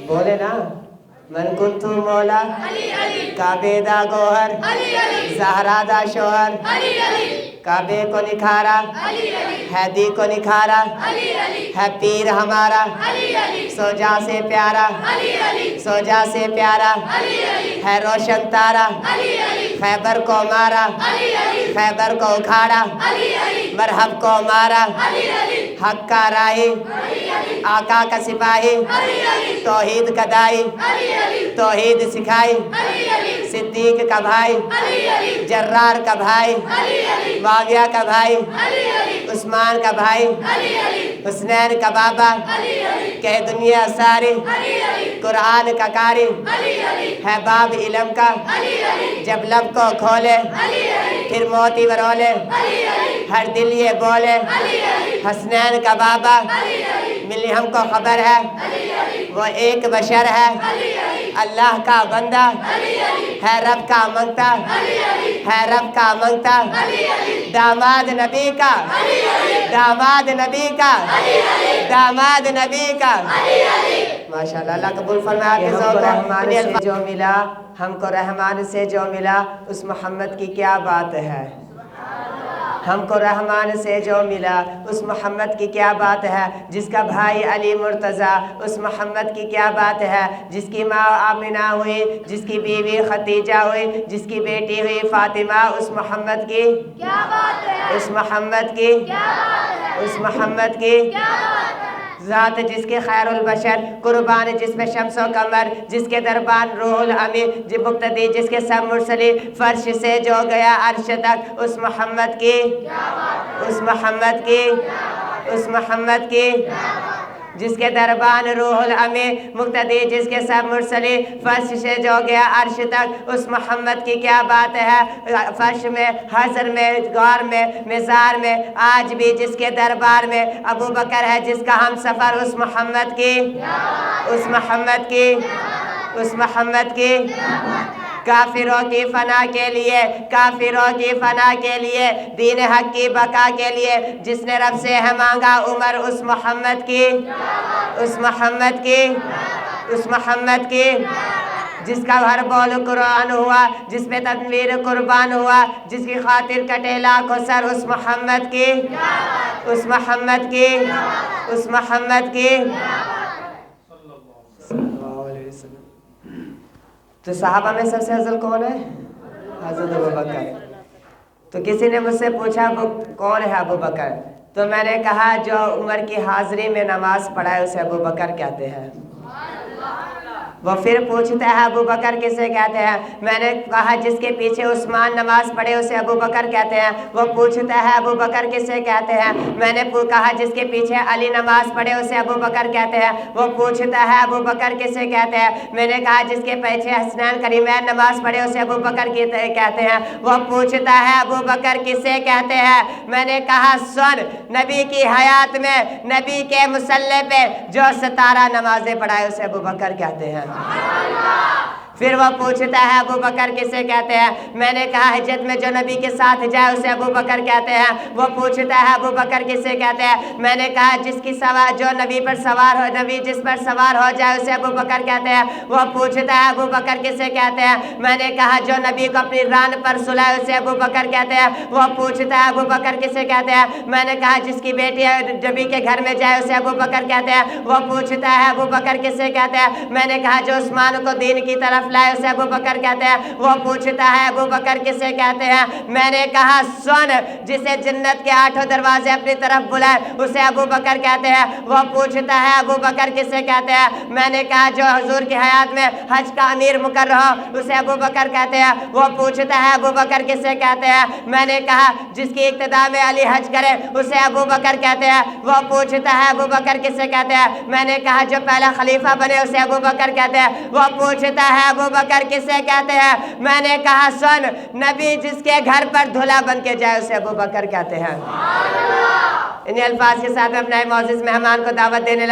بولے نا، من کنتو مولا کعبے دا گوہر زہرا دا شوہر، کعبے کو نکھارا حیدی کو نکھارا، ہے پیر ہمارا سوجا سے پیارا، سوجا سے پیارا، ہے روشن تارا، خیبر کو مارا خیبر کو اکھاڑا، مرحب کو مارا، حق کا راہی آقا کا سپاہی، توحید کا دائی توحید سکھائی، صدیق کا بھائی جرار کا بھائی، معاویہ کا بھائی، عثمان کا بھائی، حسنین کا بابا، کہ دنیا ساری قرآن کا قاری، ہے باب علم کا جب لب کو کھولے پھر موتی ورولے، ہر دل یہ بولے حسنین کا بابا، ملی ہم کو خبر ہے وہ ایک بشر ہے، اللہ کا بندہ ہے رب کا منگتا، ہے رب کا منگتا، داماد نبی کا داماد نبی کا داماد نبی کا، ماشاءاللہ اللہ قبول فرمائے۔ رحمان سے جو ملا ہم کو رحمان سے جو ملا اس محمد کی کیا بات ہے، ہم کو رحمان سے جو ملا اس محمد کی کیا بات ہے، جس کا بھائی علی مرتضیٰ اس محمد کی کیا بات ہے، جس کی ماں آمنہ ہوئی، جس کی بیوی خدیجہ ہوئی، جس کی بیٹی ہوئی فاطمہ، اس محمد کی کیا بات ہے، اس محمد کی کیا بات ہے، اس محمد کی کیا بات ہے، ذات جس کے خیر البشر قربان جس میں شمس و قمر، جس کے دربان روح الامین جب مقتدی جس کے سب مرسلی، فرش سے جو گیا عرش تک اس محمد کی اس محمد کی اس محمد کی، جس کے دربان روح الامین مقتدی جس کے سب مرسلی، فرش سے جو گیا عرش تک اس محمد کی کیا بات ہے، فرش میں حضر میں غار میں مزار میں آج بھی جس کے دربار میں ابو بکر ہے جس کا ہم سفر، اس محمد کی اس محمد کی اس محمد کی، کافروں کی فنا کے لیے کافروں کی فنا کے لیے دین حق کی بقا کے لیے جس نے رب سے ہے مانگا عمر، اس محمد کی اس محمد کی اس محمد کی، جس کا ہر بول قرآن ہوا، جس پہ تنویر قربان ہوا، جس کی خاطر کٹے لاکھوں سر، اس محمد کی اس محمد کی اس محمد کی۔ تو صحابہ میں سب سے افضل کون ہے؟ حضرت ابو بکر۔ تو کسی نے مجھ سے پوچھا وہ کون ہے ابو بکر، تو میں نے کہا جو عمر کی حاضری میں نماز پڑھائے اسے ابو بکر کہتے ہیں۔ وہ پھر پوچھتا ہے ابو بکر کسے کہتے ہیں، میں نے کہا جس کے پیچھے عثمان نماز پڑھے اسے ابو بکر کہتے ہیں۔ وہ پوچھتا ہے ابو بکر کسے کہتے ہیں، میں نے کہا جس کے پیچھے علی نماز پڑھے اسے ابو بکر کہتے ہیں۔ وہ پوچھتا ہے ابو بکر کسے کہتے ہیں، میں نے کہا جس کے پیچھے حسنین کریمین نماز پڑھے اسے ابو بکر کہتے ہیں۔ وہ پوچھتا ہے ابو بکر کسے کہتے ہیں، میں نے کہا سن، نبی کی حیات میں نبی کے مصلی پہ جو 17 نمازیں پڑھائے اسے ابو بکر کہتے ہیں۔ پھر وہ پوچھتا ہے ابو بکر کسے کہتے ہیں، میں نے کہا حجت میں جو نبی کے ساتھ جائے اسے ابو بکر کہتے ہیں۔ وہ پوچھتا ہے ابو بکر کسے کہتے ہیں، میں نے کہا جس کی سوار جو نبی پر سوار ہو، نبی جس پر سوار ہو جائے اسے ابو بکر کہتے ہیں۔ وہ پوچھتا ہے ابو بکر کسے کہتے ہیں، میں نے کہا جو نبی کو اپنی ران پر سلائے اسے ابو بکر کہتے ہیں۔ وہ پوچھتا ہے ابو بکر کسے کہتے ہیں، میں نے کہا جس کی بیٹی نبی کے گھر میں جائے اسے ابو بکر کہتے ہیں۔ وہ پوچھتا ہے ابو بکر کسے کہتے ہیں، میں نے کہا جو عثمان کو دین کی طرف لائے اسے ابو بکر کہتے ہیں۔ وہ پوچھتا ہے ابو بکر کسے کہتے ہیں، میں نے کہا سن، جسے جنت کے 8 دروازے اپنی طرف بلائے اسے ابو بکر کہتے ہیں۔ وہ پوچھتا ہے ابو بکر کسے کہتے ہیں، میں نے کہا جو حضور کی حیات میں حج کا امیر مقرر ہو اسے ابو بکر کہتے ہیں۔ وہ پوچھتا ہے ابو بکر کسے کہتے ہیں، میں نے کہا جس کی اقتداء میں علی حج کرے اسے ابو بکر کہتے ہیں۔ وہ پوچھتا ہے ابو بکر کسے کہتے ہیں، میں نے کہا جو پہلا خلیفہ بنے اسے ابو بکر کہتے ہیں۔ وہ پوچھتا ہے ابو بکر کسے کہتے ہیں، میں نے کہا سن، نبی جس کے گھر پر دھلا بن کے جائے اسے ابو بکر کہتے ہیں۔ انہیں الفاظ کے ساتھ میں اپنے معزز مہمان کو دعوت دینے